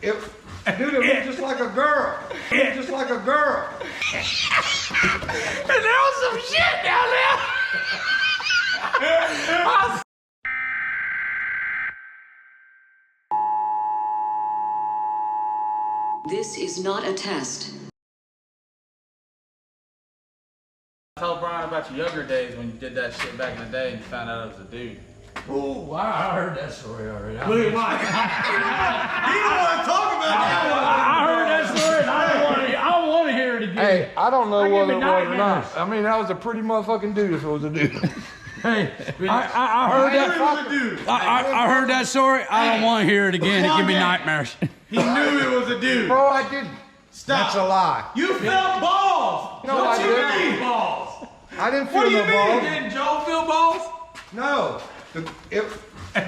Dude, it looked just like a girl. It looked just like a girl. And there was some shit down there. This is not a test. Tell Brian about your younger days when you did that shit back in the day and you found out it was a dude. Oh, I heard that story already. Look at Mike. He don't want to talk about that. I heard that story and I don't want to hear it again. Hey, I don't know whether it was or nightmares. not. I mean, that was a pretty motherfucking dude if it was a dude. Hey, I heard that. I heard that story. I don't want to hear it again. It give me nightmares. He knew it was a dude. Bro, I didn't. Stop. That's a lie. You felt balls. No, what I you didn't. mean balls? I didn't What feel do you no mean? balls. Didn't Joe feel balls? No. Dude, it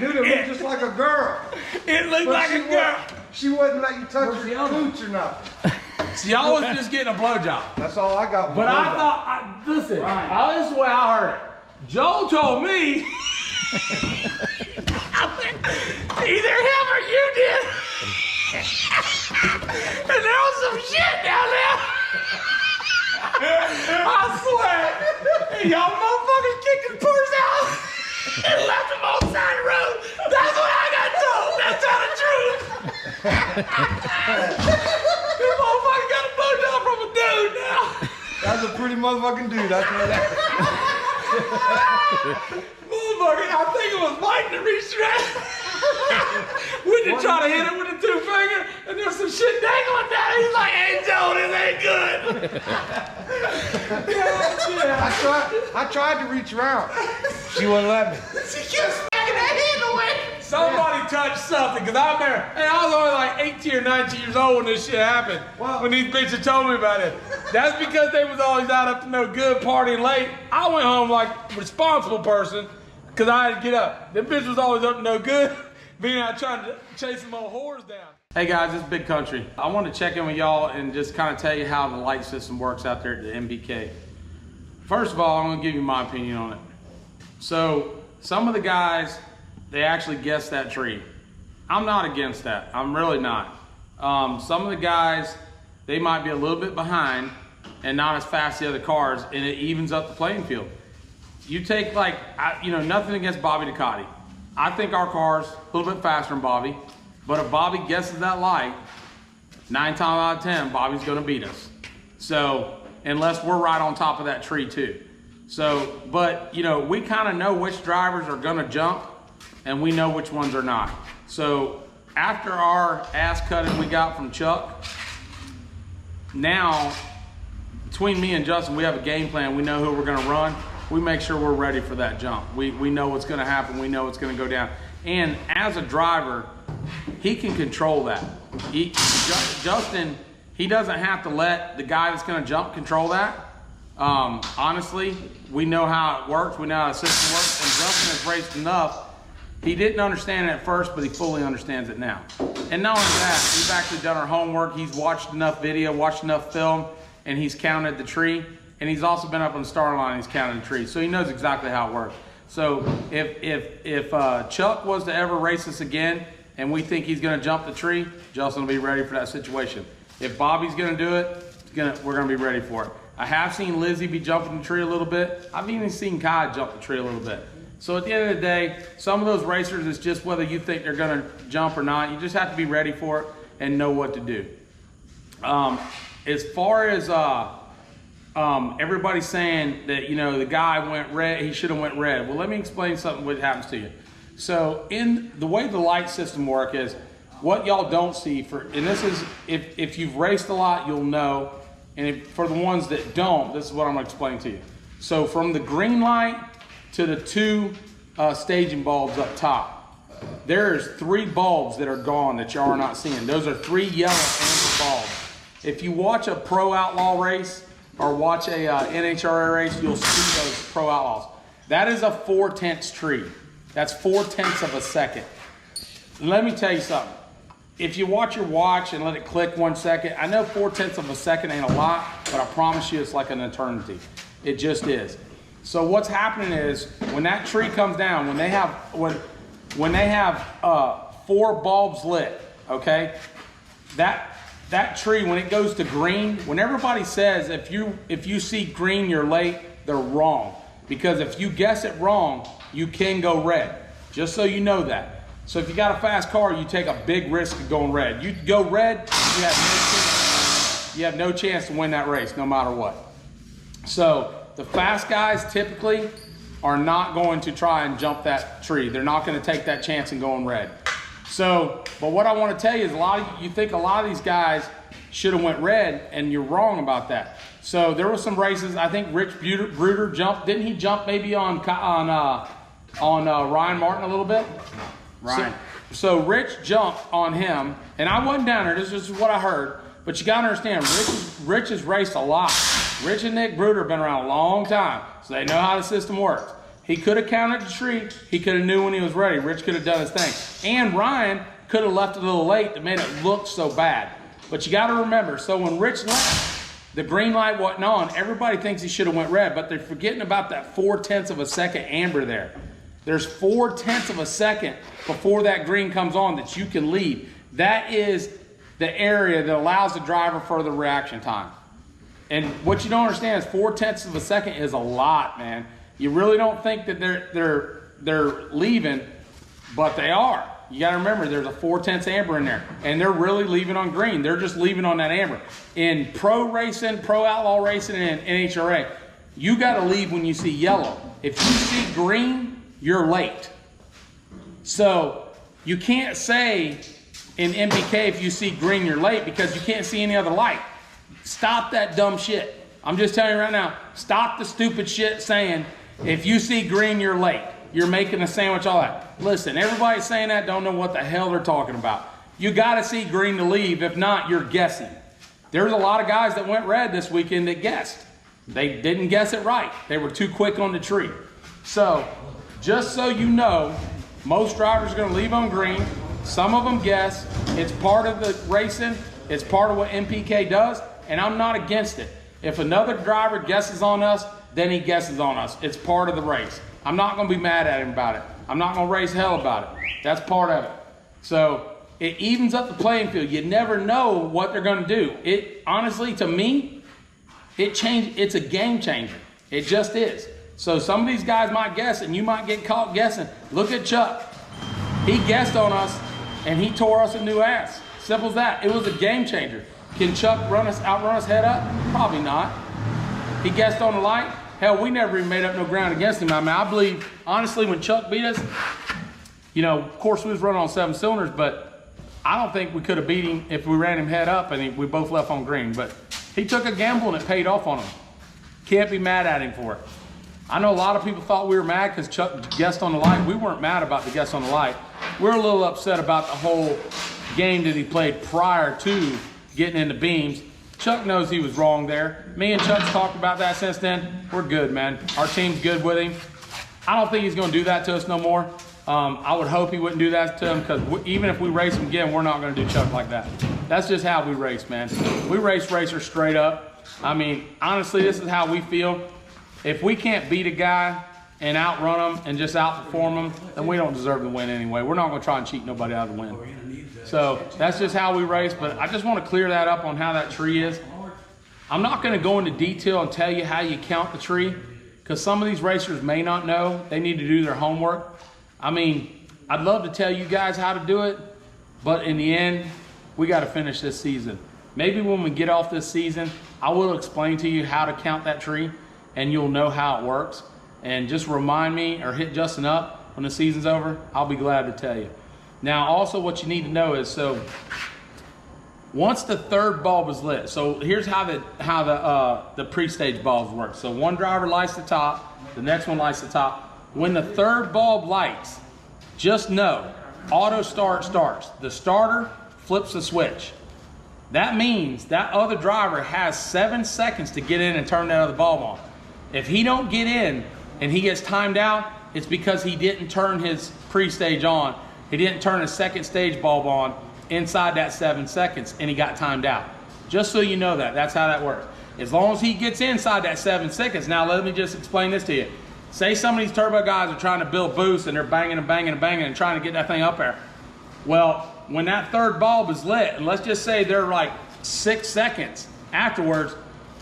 looked just like a girl. It looked But like a girl. She wouldn't let you touch your cooch or nothing. See, I was just getting a blowjob. That's all I got. But I thought, listen, this is the way I heard it. Joe told me, either him or you did. And there was some shit down there. I swear. And y'all motherfuckers kicked his purse out and left him on the side of the road. That's what I got told. That's not the truth. This motherfucker got a blowjob from a dude now. That's a pretty motherfucking dude. I know that. Motherfucker, I think it was Mike that reached around. We did try to hit it with a 2-finger, and there's some shit dangling down. He's like, "Hey, Joe, this ain't good." I tried to reach around. She wouldn't let me. She kept smacking that hand away. Somebody touched something, because I remember, hey, I was only like 18 or 19 years old when this shit happened. When these bitches told me about it. That's because they was always out up to no good, partying late. I went home like a responsible person, because I had to get up. Them bitch was always up to no good, being out trying to chase some old whores down. Hey guys, it's Big Country. I want to check in with y'all and just kind of tell you how the light system works out there at the NPK. First of all, I'm gonna give you my opinion on it. So, some of the guys, they actually guessed that tree. I'm not against that, I'm really not. Some of the guys, they might be a little bit behind and not as fast as the other cars, and it evens up the playing field. You take like, nothing against Bobby Ducati. I think our car's a little bit faster than Bobby, but if Bobby guesses that light, 9 times out of 10, Bobby's gonna beat us. So, unless we're right on top of that tree too. So, but we kind of know which drivers are gonna jump and we know which ones are not. So, after our ass cutting we got from Chuck, now, between me and Justin, we have a game plan. We know who we're gonna run. We make sure we're ready for that jump. We know what's gonna happen. We know it's gonna go down. And as a driver, he can control that. Justin, he doesn't have to let the guy that's gonna jump control that. Honestly, we know how it works. We know how the system works. And Justin has raced enough. He didn't understand it at first, but he fully understands it now. And not only that, we've actually done our homework. He's watched enough video, watched enough film, and he's counted the tree. And he's also been up on the starting line and he's counted the tree. So he knows exactly how it works. So if Chuck was to ever race us again and we think he's gonna jump the tree, Justin will be ready for that situation. If Bobby's gonna do it, we're gonna be ready for it. I have seen Lizzie be jumping the tree a little bit. I've even seen Kai jump the tree a little bit. So at the end of the day, some of those racers, it's just whether you think they're gonna jump or not. You just have to be ready for it and know what to do. As far as everybody's saying that, the guy went red, he should have went red. Well, let me explain something what happens to you. So in the way the light system work is, what y'all don't see and this is, if you've raced a lot, you'll know. And for the ones that don't, this is what I'm gonna explain to you. So from the green light to the 2 staging bulbs up top, there's 3 bulbs that are gone that y'all are not seeing. Those are 3 yellow amber bulbs. If you watch a pro outlaw race or watch a NHRA race, you'll see those pro outlaws. That is a 4/10 tree. That's 4/10 of a second. Let me tell you something. If you watch your watch and let it click 1 second, I know 4/10 of a second ain't a lot, but I promise you it's like an eternity. It just is. So what's happening is when that tree comes down, when they have 4 bulbs lit, okay? that tree, when it goes to green, when everybody says if you see green, you're late, they're wrong. Because if you guess it wrong, you can go red. Just so you know that. So if you got a fast car, you take a big risk of going red. You go red, you have no chance to win that race, no matter what. So the fast guys typically are not going to try and jump that tree. They're not going to take that chance in going red. So, but what I want to tell you is you think a lot of these guys should have went red, and you're wrong about that. So there were some races. I think Rich Bruder jumped. Didn't he jump maybe on Ryan Martin a little bit? Ryan. So Rich jumped on him, and I wasn't down there. This is what I heard. But you got to understand, Rich has raced a lot. Rich and Nick Bruder have been around a long time, so they know how the system works. He could have counted the tree. He could have knew when he was ready. Rich could have done his thing. And Ryan could have left a little late that made it look so bad. But you got to remember, so when Rich left, the green light wasn't on. Everybody thinks he should have went red, but they're forgetting about that 0.4 of a second amber there. There's 0.4 of a second before that green comes on that you can leave. That is the area that allows the driver further reaction time. And what you don't understand is 0.4 of a second is a lot, man. You really don't think that they're leaving, but they are. You got to remember, there's a 0.4 amber in there, and they're really leaving on green. They're just leaving on that amber. In pro racing, pro outlaw racing, and NHRA, you got to leave when you see yellow. If you see green, you're late. So you can't say in NPK if you see green, you're late, because you can't see any other light. Stop that dumb shit. I'm just telling you right now, stop the stupid shit saying if you see green, you're late. You're making a sandwich, all that. Listen, everybody saying that don't know what the hell they're talking about. You got to see green to leave. If not, you're guessing. There's a lot of guys that went red this weekend that guessed. They didn't guess it right. They were too quick on the tree. So, just so you know, most drivers are going to leave on green. Some of them guess. It's part of the racing. It's part of what NPK does, and I'm not against it. If another driver guesses on us, then he guesses on us. It's part of the race. I'm not going to be mad at him about it. I'm not going to raise hell about it. That's part of it. So it evens up the playing field. You never know what they're going to do. It honestly, to me, it's a game changer. It just is. So some of these guys might guess, and you might get caught guessing. Look at Chuck. He guessed on us, and he tore us a new ass. Simple as that. It was a game changer. Can Chuck outrun us head up? Probably not. He guessed on the light. Hell, we never even made up no ground against him. I mean, I believe, honestly, when Chuck beat us, you know, of course we was running on 7 cylinders, but I don't think we could have beat him if we ran him head up and we both left on green. But he took a gamble and it paid off on him. Can't be mad at him for it. I know a lot of people thought we were mad because Chuck guessed on the light. We weren't mad about the guess on the light. We're a little upset about the whole game that he played prior to getting into beams. Chuck knows he was wrong there. Me and Chuck's talked about that since then. We're good, man. Our team's good with him. I don't think he's going to do that to us no more. I would hope he wouldn't do that to him, because even if we race him again, we're not going to do Chuck like that. That's just how we race, man. We race racers straight up. I mean, honestly, this is how we feel. If we can't beat a guy and outrun him and just outperform him, then we don't deserve to win anyway. We're not going to try and cheat nobody out of the win. So that's just how we race, but I just want to clear that up on how that tree is. I'm not going to go into detail and tell you how you count the tree, because some of these racers may not know. They need to do their homework. I mean, I'd love to tell you guys how to do it, but in the end, we got to finish this season. Maybe when we get off this season, I will explain to you how to count that tree, and you'll know how it works. And just remind me or hit Justin up when the season's over. I'll be glad to tell you. Now, also what you need to know is, so once the third bulb is lit, so here's how the pre-stage bulbs work. So one driver lights the top, the next one lights the top. When the third bulb lights, just know, auto start starts. The starter flips the switch. That means that other driver has 7 seconds to get in and turn that other bulb on. If he don't get in and he gets timed out, it's because he didn't turn his pre-stage on. He didn't turn his second stage bulb on inside that 7 seconds, and he got timed out. Just so you know that, that's how that works. As long as he gets inside that 7 seconds. Now let me just explain this to you. Say some of these turbo guys are trying to build boosts and they're banging and banging and banging and trying to get that thing up there. Well, when that third bulb is lit, and let's just say they're like 6 seconds afterwards,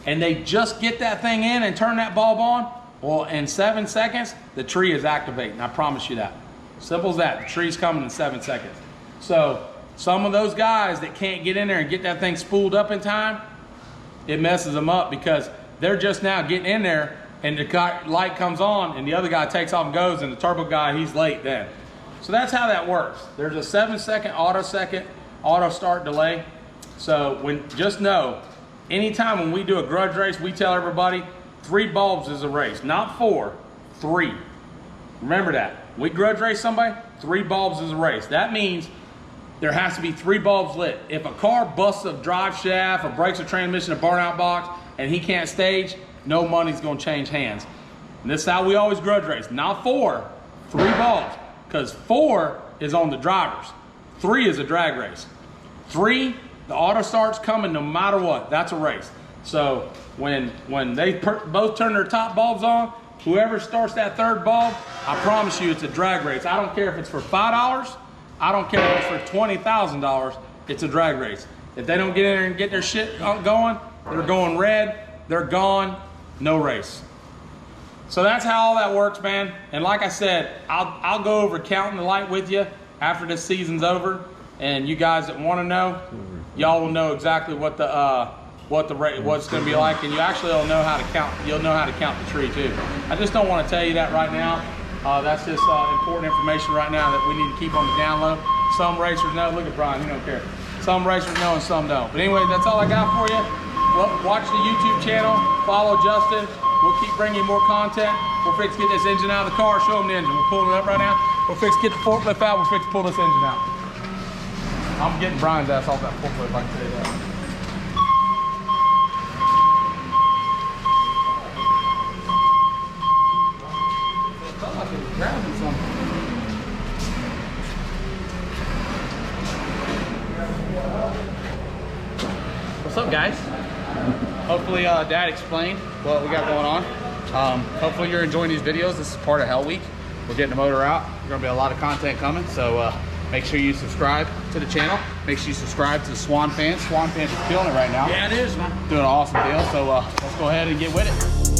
and they just get that thing in and turn that bulb on, well, in 7 seconds, the tree is activating. I promise you that. Simple as that. The tree's coming in 7 seconds. So some of those guys that can't get in there and get that thing spooled up in time, it messes them up because they're just now getting in there and the light comes on and the other guy takes off and goes, and the turbo guy, he's late then. So that's how that works. There's a 7-second auto start delay. So just know, anytime when we do a grudge race, we tell everybody 3 bulbs is a race, not 4, 3. Remember that. We grudge race somebody, 3 bulbs is a race. That means there has to be 3 bulbs lit. If a car busts a drive shaft or breaks a transmission, a burnout box, and he can't stage, no money's gonna change hands. And this is how we always grudge race. Not 4, 3 bulbs. Because 4 is on the drivers. 3 is a drag race. 3, the auto start's coming no matter what. That's a race. So when they both turn their top bulbs on, whoever starts that third bulb, I promise you it's a drag race. I don't care if it's for $5. I don't care if it's for $20,000. It's a drag race. If they don't get in there and get their shit going, they're going red, they're gone, no race. So that's how all that works, man. And like I said, I'll go over counting the light with you after this season's over. And you guys that want to know, y'all will know exactly what it's going to be like, and you actually will know how to count. You'll know how to count the tree too. I just don't want to tell you that right now. That's just important information right now that we need to keep on the down low. Some racers know. Look at Brian, he don't care. Some racers know and some don't. But anyway, that's all I got for you. Watch the YouTube channel. Follow Justin. We'll keep bringing you more content. We'll fix to get this engine out of the car. Show them the engine. We're pulling it up right now. We'll fix to get the forklift out. We'll fix to pull this engine out. I'm getting Brian's ass off that forklift, I can tell you that. It felt like it was grabbing something. What's up, guys? Hopefully Dad explained what we got going on. Hopefully you're enjoying these videos. This is part of Hell Week. We're getting the motor out. There's gonna be a lot of content coming, so make sure you subscribe to the channel. Make sure you subscribe to the Swan Fans. Swan Fans is killing it right now. Yeah, it is, man. Doing an awesome deal, so let's go ahead and get with it.